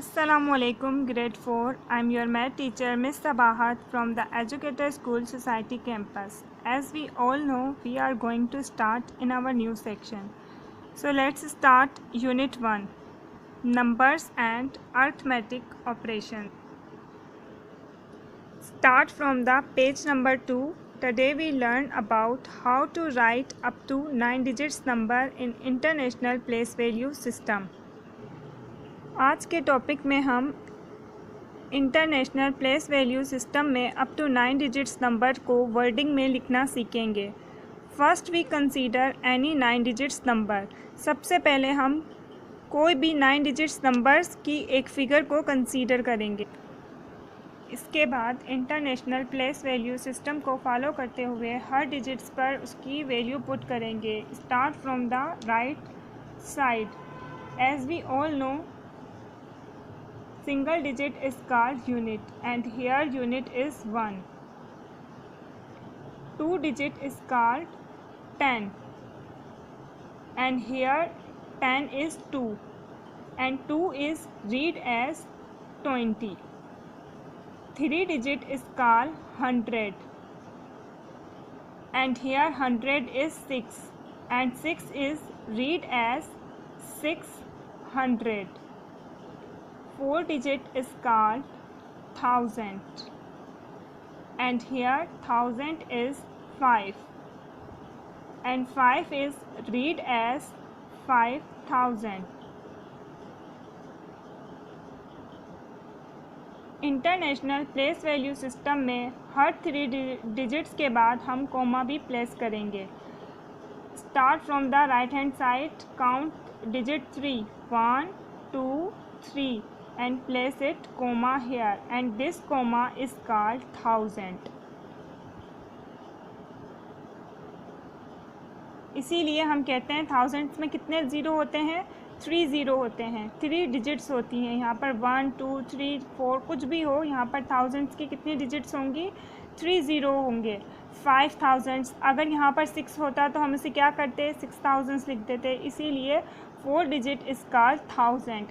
Assalamualaikum grade 4. I'm your math teacher Miss Sabahat from the Educator School Society campus. As we all know, we are going to start in our new section. So let's start unit 1, numbers and arithmetic operations. Start from the page number 2. Today we learn about how to write up to 9 digits number in International Place Value System. आज के topic में हम international place value system में up to 9 digits number को wording में लिखना सीखेंगे। First we consider any 9 digits number. सबसे पहले हम कोई भी 9 डिजिट्स नंबर्स की एक फिगर को कंसीडर करेंगे। इसके बाद इंटरनेशनल प्लेस वैल्यू सिस्टम को फॉलो करते हुए हर डिजिट्स पर उसकी वैल्यू पुट करेंगे। Start from the right side. As we all know, single digit is called unit and here unit is 1. 2 digit is called 10 and here 10 is 2 and 2 is read as 20. 3 digit is called 100 and here 100 is 6 and 6 is read as 600. 4 digit is called 1000 and here 1000 is 5 and 5 is read as 5000. International place value system में हर 3 digits के बाद हम coma भी place करेंगे। Start from the right hand side, count digit 3 1 2 3 and place it comma here and this comma is called 1000. इसीलिए हम कहते हैं थाउजेंड्स में कितने ज़ीरो होते हैं? 3 ज़ीरो होते हैं, 3 डिजिट्स होती हैं। यहाँ पर 1 2 3 4 कुछ भी हो, यहाँ पर थाउजेंड्स की कितनी डिजिट्स होंगी? 3 ज़ीरो होंगे। 5000, अगर यहाँ पर 6 होता तो हम इसे क्या करते? 6000 लिख देते। इसीलिए 4 digit is called 1000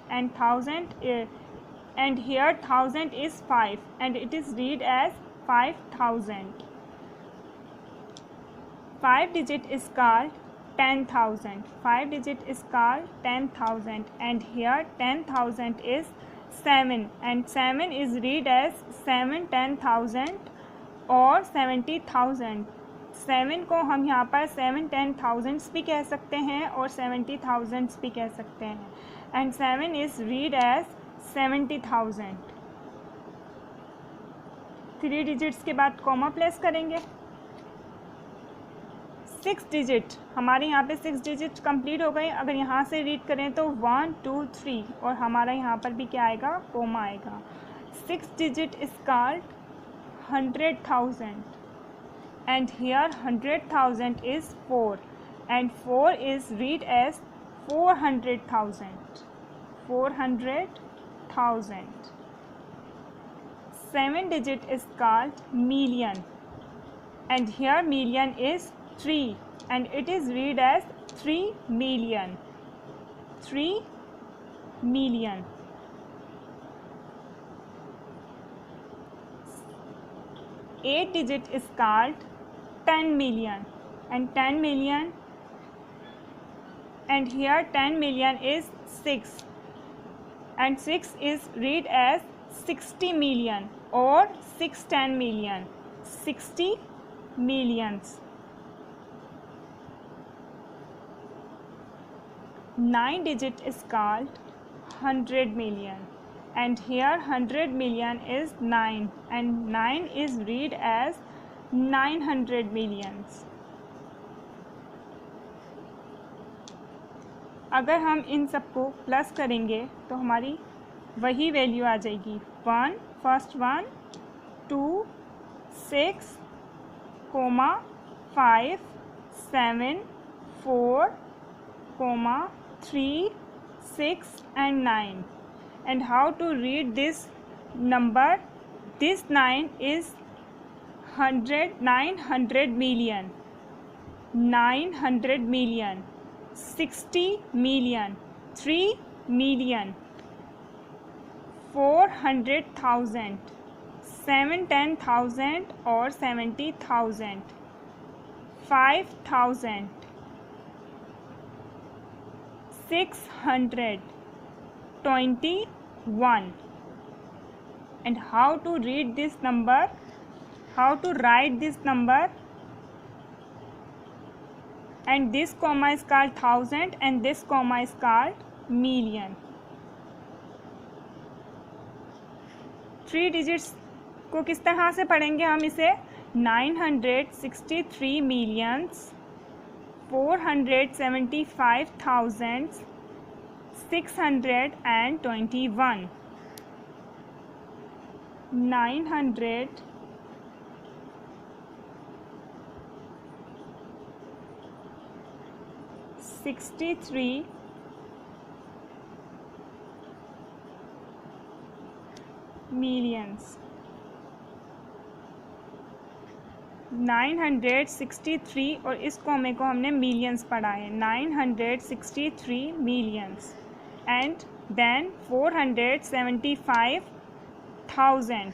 and here 1000 is 5 and it is read as 5000. 5 digit is called 10,000. 5 digit is called 10,000 and here 10,000 is 7 and 7 is read as 7/10,000 और 70,000. 7 को हम यहाँ पर 7/10,000 भी कह सकते हैं और 70,000 भी कह सकते हैं and 7 is read as 70,000. 3 digits के बाद कॉमा प्लेस करेंगे। 6 डिजिट, हमारे यहाँ पे 6 डिजिट कंप्लीट हो गए। अगर यहाँ से रीड करें तो 1 2 3 और हमारा यहाँ पर भी क्या आएगा? कॉमा आएगा। 6 digit is called 100,000 and here 100,000 is 4 and 4 is read as 400,000. 400,000. 7 digit is called million and here million is 3 and it is read as 3 million. 3 million. 8 digit is called 10 million and 10 million and here 10 million is 6 and 6 is read as 60 million or 610 million. 60 millions. 9 digit is called 100 million and here 100 million is 9 and 9 is read as 900 millions. अगर हम इन सबको plus करेंगे तो हमारी वही value आ जाएगी। 1 first 1 2 6 coma 5 7 4 coma 3 6 and 9. And how to read this number? This 9 is 900 million. 900 million. 60 million. 3 million. 400,000, 710,000 और 70,000, 5,000, 621. And how to read this number? How to write this number? And this comma is called thousand and this comma is called million. 3 digits को किस तरह से पढ़ेंगे हम इसे? 963 millions 475,621. 963 millions. 963 और इस कॉमे को हमने मिलियंस पढ़ा है. 963 millions and then 475,000.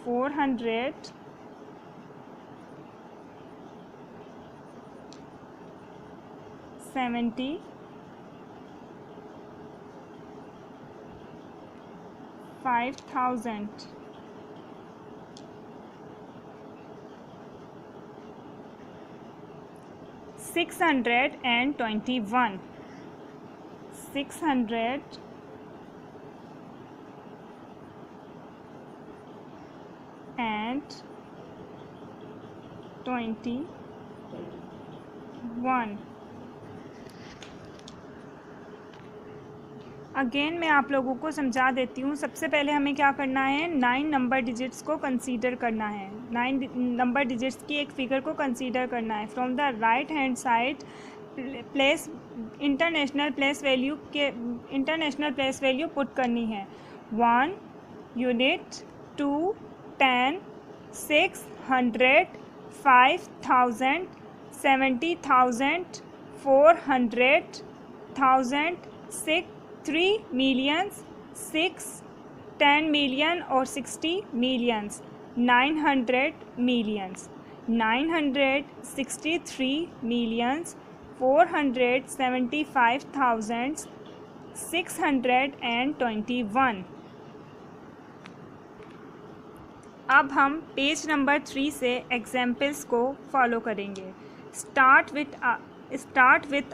475,000. 621. 621. अगेन मैं आप लोगों को समझा देती हूँ. सबसे पहले हमें क्या करना है? 9 नंबर डिजिट्स को कंसीडर करना है. 9 नंबर डिजिट्स की एक फिगर को कंसीडर करना है. From the right hand side place international place value put करनी है. 1 यूनिट, 2 10, 600, 5,000, 70,000, 400,000, 3 millions, 6, 10 million और 60 millions. 900 millions. 963 millions 475,621. अब हम पेज नंबर 3 से एग्जाम्पल्स को फॉलो करेंगे. Start with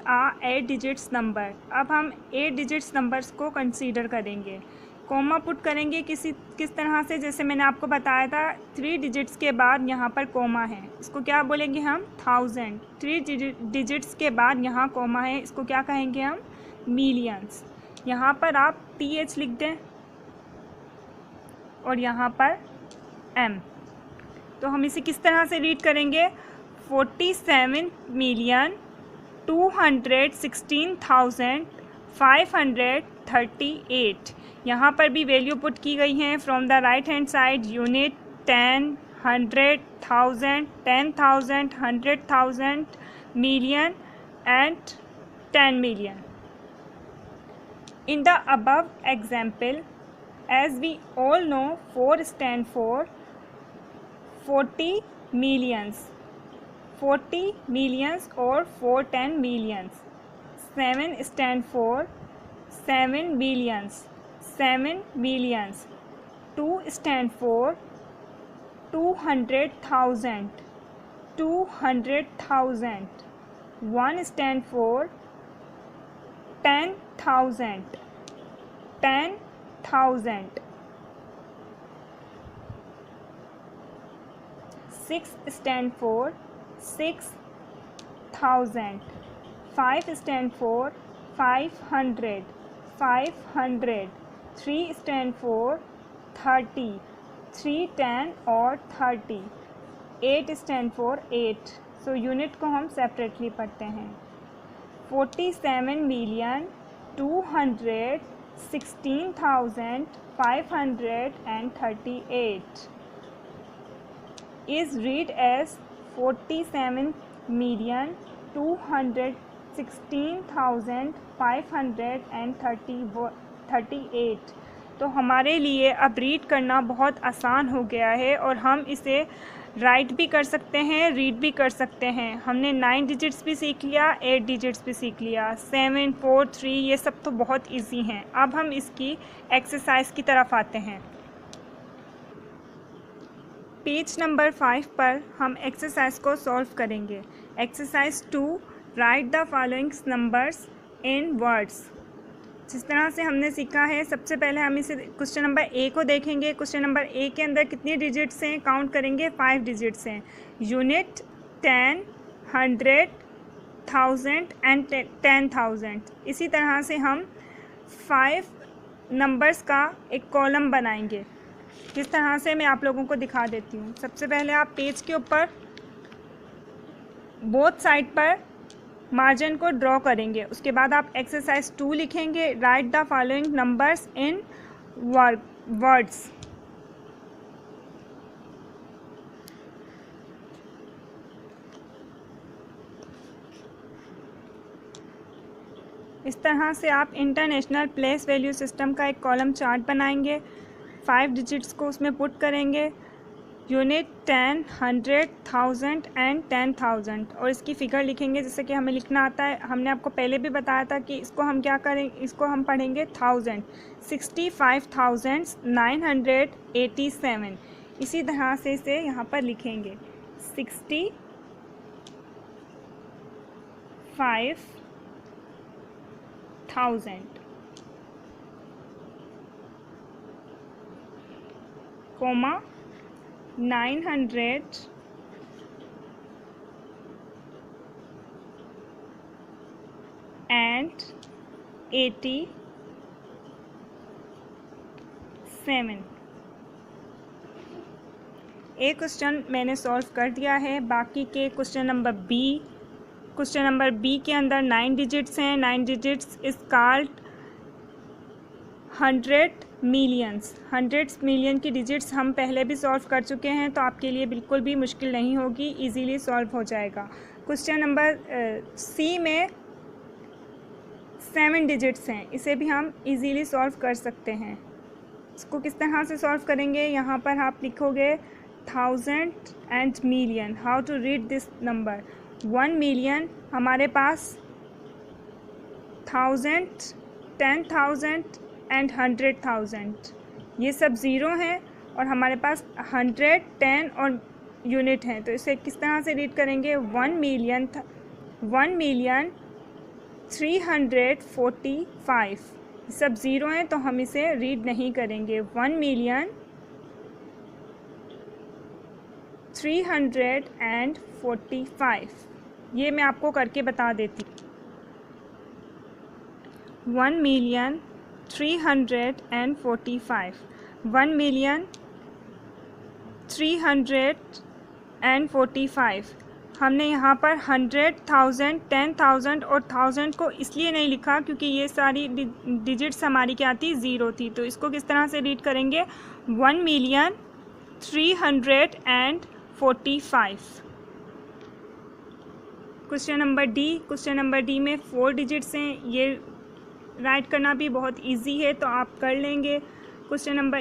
a 8 digits number. अब हम 8 डिजिट्स नंबर्स को कंसीडर करेंगे. कॉमा पुट करेंगे किस तरह से? जैसे मैंने आपको बताया था 3 डिजिट्स के बाद यहाँ पर कॉमा है, इसको क्या बोलेंगे हम? 1000. 3 डिजिट्स के बाद यहाँ कॉमा है, इसको क्या कहेंगे हम? मिलियंस. यहाँ पर आप TH लिख दें और यहाँ पर M. तो हम इसे किस तरह से रीड करेंगे? 47,216,538. यहाँ पर भी वैल्यू पुट की गई हैं. From the right hand side unit, 10, 100, 1000, 10,000, 100,000, million and 10 million. In the above example, as we all know, 4 stand for 40 millions. 40 millions or 410 millions. 7 stand for 7 billions. 7 billions. 2 stand for 200,000. 200,000. 1 stand for 10,000. 10,000. 6 stand for 6,000. 5 stand for 500. 500. 3 stand for 30. 3, 10 और 30. 8 stand for 8. So unit को हम separately पढ़ते हैं. 47,216,538 is read as 47,216,538. तो हमारे लिए अब read करना बहुत आसान हो गया है और हम इसे राइट भी कर सकते हैं, रीड भी कर सकते हैं। हमने 9 डिजिट्स भी सीख लिया, 8 डिजिट्स भी सीख लिया, 7, 4, 3, ये सब तो बहुत इजी हैं। अब हम इसकी एक्सरसाइज की तरफ आते हैं। पेज नंबर 5 पर हम एक्सरसाइज को सॉल्व करेंगे। Exercise 2, right the following numbers in words. जिस तरह से हमने सीखा है, सबसे पहले हम इसे क्वेश्चन नंबर ए को देखेंगे। क्वेश्चन नंबर ए के अंदर कितनी डिजिट्स हैं, काउंट करेंगे, 5 डिजिट्स हैं। Unit, 10, 100, 1000 and 10,000। इसी तरह से हम 5 नंबर्स का एक कॉलम बनाएंगे, जिस तरह से मैं आप लोगों को दिखा देती हूँ। सबसे पहले आप पेज के ऊपर बोथ साइड पर मार्जिन को ड्रॉ करेंगे। उसके बाद आप एक्सरसाइज 2 लिखेंगे, right the following numbers in words. इस तरह से आप इंटरनेशनल प्लेस वैल्यू सिस्टम का एक कॉलम चार्ट बनाएंगे। 5 डिजिट्स को उसमें पुट करेंगे, यूनिट, 10, 100, 1000 एंड 10,000, और इसकी फ़िगर लिखेंगे जैसे कि हमें लिखना आता है। हमने आपको पहले भी बताया था कि इसको हम क्या करें, इसको हम पढ़ेंगे 1000, 65,987। इसी तरह से इसे यहाँ पर लिखेंगे 65,000, कोमा 987। एक क्वेश्चन मैंने सॉल्व कर दिया है। बाकी के क्वेश्चन नंबर बी के अंदर 9 डिजिट्स हैं। 9 digits is called 100 millions. 100 million की डिजिट्स हम पहले भी सॉल्व कर चुके हैं, तो आपके लिए बिल्कुल भी मुश्किल नहीं होगी, इजीली सॉल्व हो जाएगा। क्वेश्चन नंबर सी में 7 डिजिट्स हैं, इसे भी हम इजीली सॉल्व कर सकते हैं। इसको किस तरह से सॉल्व करेंगे, यहाँ पर आप लिखोगे 1000 and million. How to read this number. 1 million हमारे पास 1000, 10,000 एंड 100,000, ये सब ज़ीरो हैं, और हमारे पास 100, 10 और यूनिट हैं। तो इसे किस तरह से रीड करेंगे, 1,345। सब ज़ीरो हैं तो हम इसे रीड नहीं करेंगे। 1,345, ये मैं आपको करके बता देती हूँ। 1,345, 1,345। हमने यहाँ पर 100,000, 10,000 और 1000 को इसलिए नहीं लिखा क्योंकि ये सारी डिजिट्स हमारी क्या थी, ज़ीरो थी। तो इसको किस तरह से रीड करेंगे, 1,345। क्वेश्चन नंबर डी में 4 डिजिट्स हैं, ये राइट करना भी बहुत इजी है, तो आप कर लेंगे। क्वेश्चन नंबर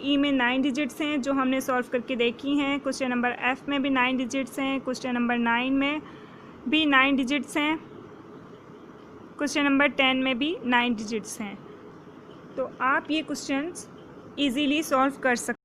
ई में 9 डिजिट्स हैं जो हमने सॉल्व करके देखी हैं। क्वेश्चन नंबर एफ में भी 9 डिजिट्स हैं। क्वेश्चन नंबर 9 में भी 9 डिजिट्स हैं। क्वेश्चन नंबर 10 में भी 9 डिजिट्स हैं। तो आप ये क्वेश्चंस इजीली सॉल्व कर सकते हैं।